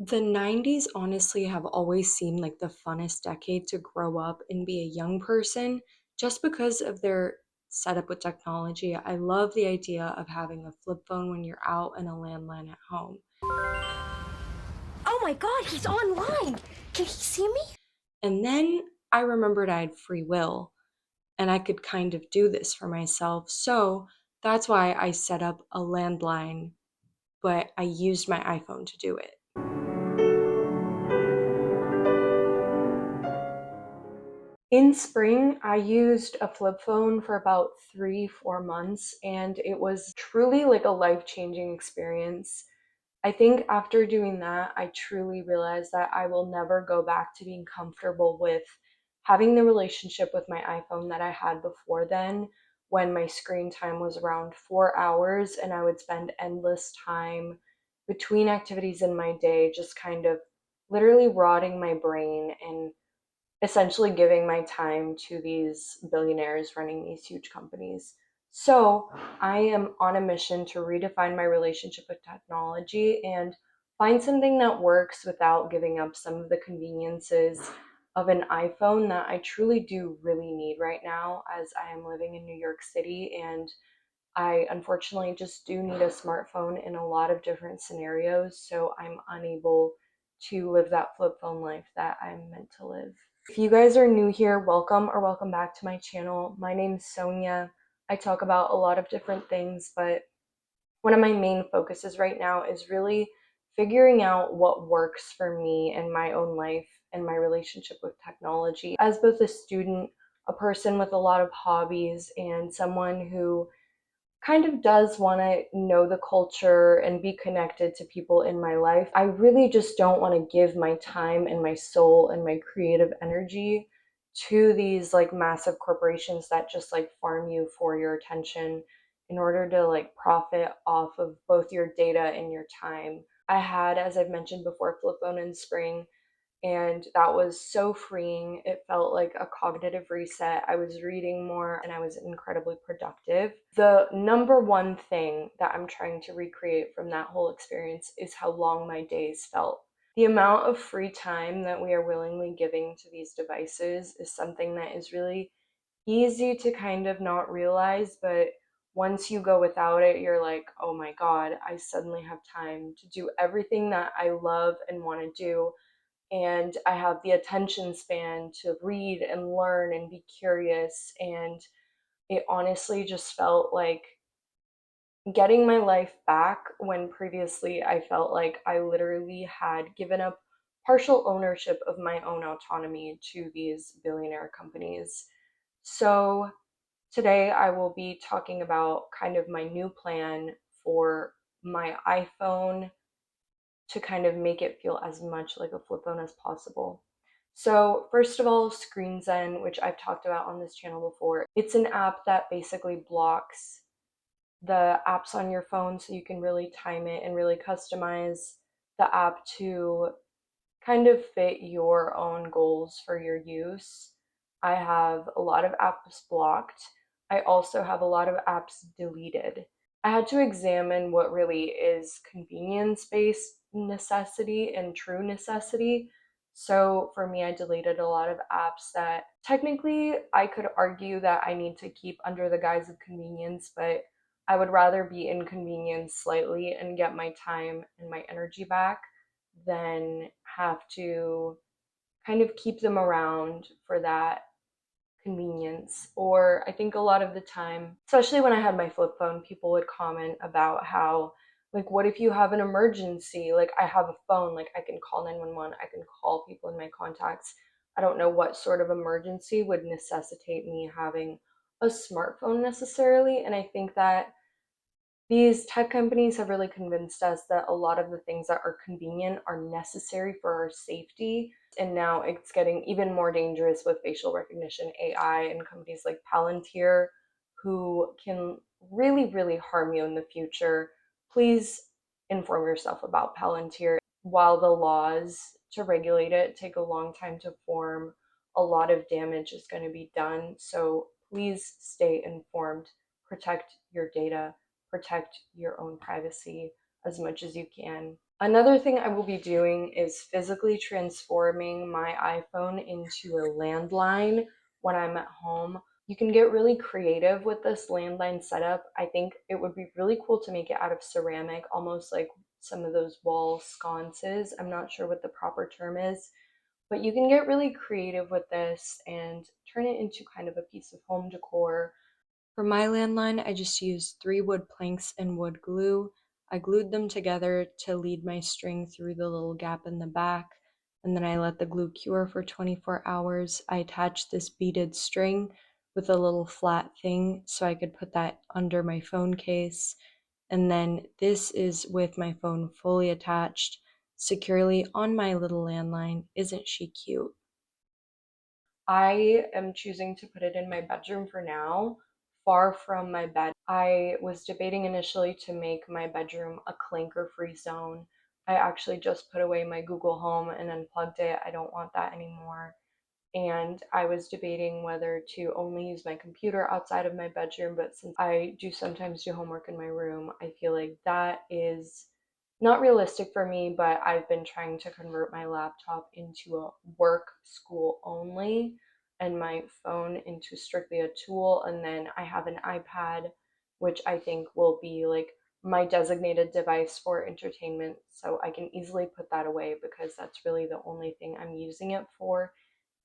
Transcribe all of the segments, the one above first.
The 90s honestly have always seemed like the funnest decade to grow up and be a young person just because of their setup with technology. I love the idea of having a flip phone when you're out and a landline at home. Oh my god, he's online! Can he see me? And then I remembered I had free will and I could kind of do this for myself. So that's why I set up a landline, but I used my iPhone to do it. In spring, I used a flip phone for about 3, 4 months, and it was truly like a life changing experience. I think after doing that, I truly realized that I will never go back to being comfortable with having the relationship with my iPhone that I had before then, when my screen time was around 4 hours and I would spend endless time between activities in my day, just kind of literally rotting my brain and essentially giving my time to these billionaires running these huge companies. So I am on a mission to redefine my relationship with technology and find something that works without giving up some of the conveniences of an iPhone that I truly do really need right now, as I am living in New York City and I unfortunately just do need a smartphone in a lot of different scenarios, so I'm unable to live that flip phone life that I'm meant to live. If you guys are new here, welcome or welcome back to my channel. My name's Sonia. I talk about a lot of different things, but one of my main focuses right now is really figuring out what works for me in my own life and my relationship with technology. As both a student, a person with a lot of hobbies, and someone who kind of does want to know the culture and be connected to people in my life, I really just don't want to give my time and my soul and my creative energy to these like massive corporations that just like farm you for your attention in order to like profit off of both your data and your time. I had, as I've mentioned before, flip phone in spring, and that was so freeing. It felt like a cognitive reset. I was reading more and I was incredibly productive. The number one thing that I'm trying to recreate from that whole experience is how long my days felt. The amount of free time that we are willingly giving to these devices is something that is really easy to kind of not realize, but once you go without it, you're like, oh my God, I suddenly have time to do everything that I love and want to do, and I have the attention span to read and learn and be curious. And it honestly just felt like getting my life back when previously I felt like I literally had given up partial ownership of my own autonomy to these billionaire companies. So today I will be talking about kind of my new plan for my iPhone to kind of make it feel as much like a flip phone as possible. So, first of all, Screen Zen, which I've talked about on this channel before, it's an app that basically blocks the apps on your phone so you can really time it and really customize the app to kind of fit your own goals for your use. I have a lot of apps blocked. I also have a lot of apps deleted. I had to examine what really is convenience based necessity and true necessity. So for me, I deleted a lot of apps that technically I could argue that I need to keep under the guise of convenience, but I would rather be inconvenienced slightly and get my time and my energy back than have to kind of keep them around for that convenience. Or I think a lot of the time, especially when I had my flip phone, people would comment about how, like, what if you have an emergency? Like, I have a phone, like, I can call 911, I can call people in my contacts. I don't know what sort of emergency would necessitate me having a smartphone necessarily. And I think that these tech companies have really convinced us that a lot of the things that are convenient are necessary for our safety. And now it's getting even more dangerous with facial recognition AI and companies like Palantir, who can really, really harm you in the future. Please inform yourself about Palantir. While the laws to regulate it take a long time to form, a lot of damage is going to be done. So please stay informed, protect your data, protect your own privacy as much as you can. Another thing I will be doing is physically transforming my iPhone into a landline when I'm at home. You can get really creative with this landline setup. I think it would be really cool to make it out of ceramic, almost like some of those wall sconces. I'm not sure what the proper term is, but you can get really creative with this and turn it into kind of a piece of home decor. For my landline, I just used 3 wood planks and wood glue. I glued them together to lead my string through the little gap in the back, and then I let the glue cure for 24 hours. I attached this beaded string with a little flat thing so I could put that under my phone case. And then this is with my phone fully attached securely on my little landline. Isn't she cute? I am choosing to put it in my bedroom for now, far from my bed. I was debating initially to make my bedroom a clanker free zone. I actually just put away my Google Home and unplugged it. I don't want that anymore. And I was debating whether to only use my computer outside of my bedroom, but since I do sometimes do homework in my room, I feel like that is not realistic for me, but I've been trying to convert my laptop into a work school only and my phone into strictly a tool. And then I have an iPad, which I think will be like my designated device for entertainment. So I can easily put that away because that's really the only thing I'm using it for.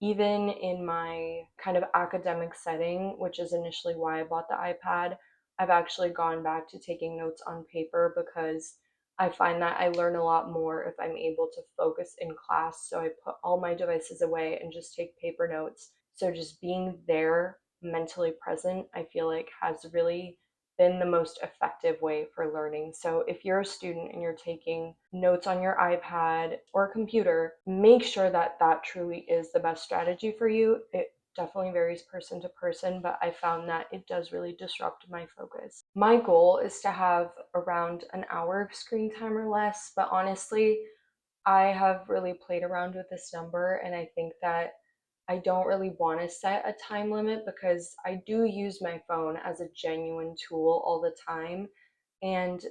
Even in my kind of academic setting, which is initially why I bought the iPad, I've actually gone back to taking notes on paper because I find that I learn a lot more if I'm able to focus in class. So I put all my devices away and just take paper notes. So just being there, mentally present, I feel like has really been the most effective way for learning. So if you're a student and you're taking notes on your iPad or computer, make sure that that truly is the best strategy for you. It definitely varies person to person, but I found that it does really disrupt my focus. My goal is to have around an hour of screen time or less, but honestly, I have really played around with this number and I think that I don't really want to set a time limit because I do use my phone as a genuine tool all the time. And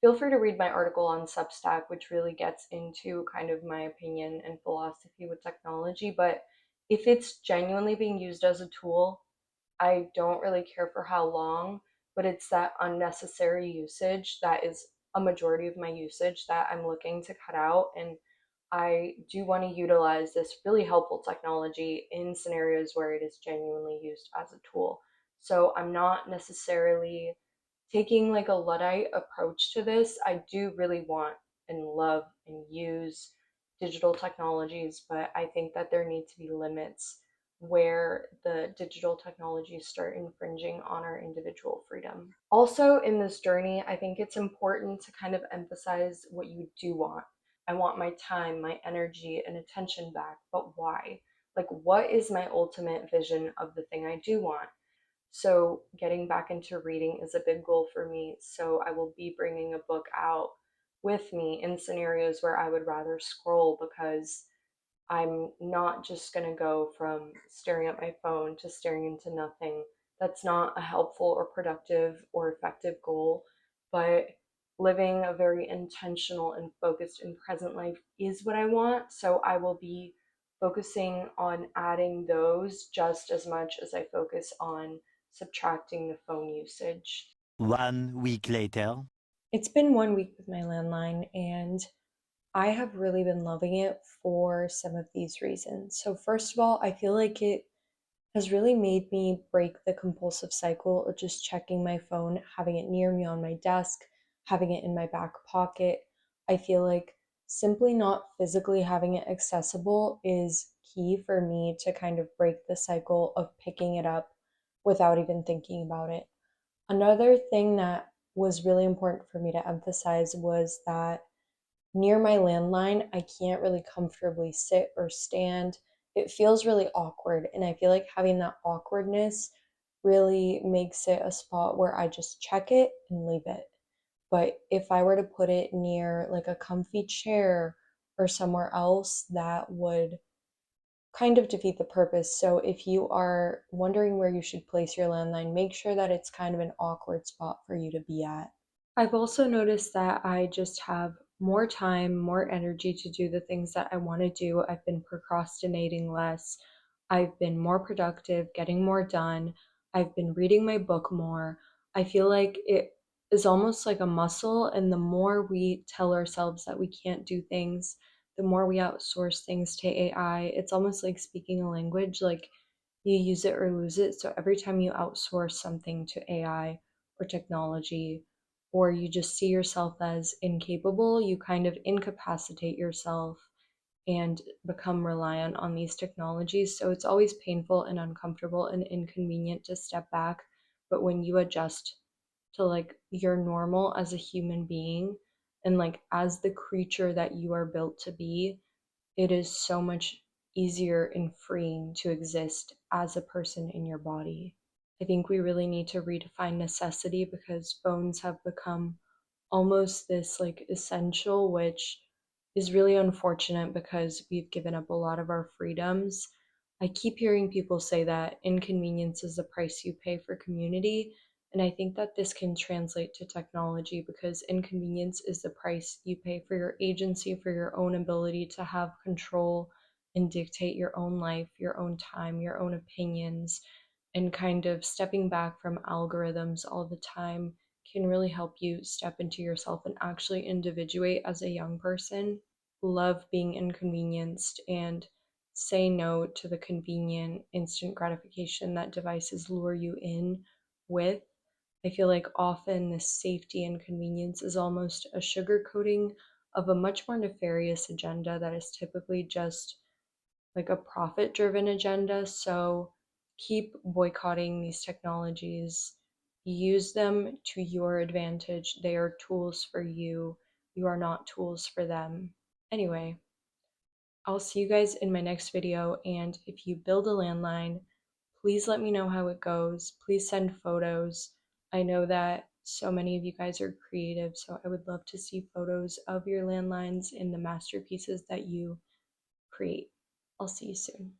feel free to read my article on Substack, which really gets into kind of my opinion and philosophy with technology. But if it's genuinely being used as a tool, I don't really care for how long, but it's that unnecessary usage that is a majority of my usage that I'm looking to cut out. And I do want to utilize this really helpful technology in scenarios where it is genuinely used as a tool. So I'm not necessarily taking like a Luddite approach to this. I do really want and love and use digital technologies, but I think that there need to be limits where the digital technologies start infringing on our individual freedom. Also, in this journey, I think it's important to kind of emphasize what you do want. I want my time, my energy, and attention back, but why? Like, what is my ultimate vision of the thing I do want? So, getting back into reading is a big goal for me. So, I will be bringing a book out with me in scenarios where I would rather scroll because I'm not just going to go from staring at my phone to staring into nothing. That's not a helpful or productive or effective goal, but living a very intentional and focused and present life is what I want. So I will be focusing on adding those just as much as I focus on subtracting the phone usage. 1 week later. It's been 1 week with my landline, and I have really been loving it for some of these reasons. So, first of all, I feel like it has really made me break the compulsive cycle of just checking my phone, having it near me on my desk, having it in my back pocket. I feel like simply not physically having it accessible is key for me to kind of break the cycle of picking it up without even thinking about it. Another thing that was really important for me to emphasize was that near my landline, I can't really comfortably sit or stand. It feels really awkward, and I feel like having that awkwardness really makes it a spot where I just check it and leave it. But if I were to put it near like a comfy chair or somewhere else, that would kind of defeat the purpose. So if you are wondering where you should place your landline, make sure that it's kind of an awkward spot for you to be at. I've also noticed that I just have more time, more energy to do the things that I want to do. I've been procrastinating less. I've been more productive, getting more done. I've been reading my book more. I feel like it is almost like a muscle, and the more we tell ourselves that we can't do things, the more we outsource things to AI. It's almost like speaking a language, like you use it or lose it. So every time you outsource something to AI or technology, or you just see yourself as incapable, you kind of incapacitate yourself and become reliant on these technologies. So it's always painful and uncomfortable and inconvenient to step back. But when you adjust to like your normal as a human being and like as the creature that you are built to be, it is so much easier and freeing to exist as a person in your body. I think we really need to redefine necessity because bones have become almost this like essential, which is really unfortunate because we've given up a lot of our freedoms. I keep hearing people say that inconvenience is the price you pay for community. And I think that this can translate to technology because inconvenience is the price you pay for your agency, for your own ability to have control and dictate your own life, your own time, your own opinions, and kind of stepping back from algorithms all the time can really help you step into yourself and actually individuate as a young person, love being inconvenienced, and say no to the convenient instant gratification that devices lure you in with. I feel like often this safety and convenience is almost a sugarcoating of a much more nefarious agenda that is typically just like a profit driven agenda. So keep boycotting these technologies, use them to your advantage. They are tools for you, you are not tools for them. Anyway, I'll see you guys in my next video. And if you build a landline, please let me know how it goes. Please send photos. I know that so many of you guys are creative, so I would love to see photos of your landlines and the masterpieces that you create. I'll see you soon.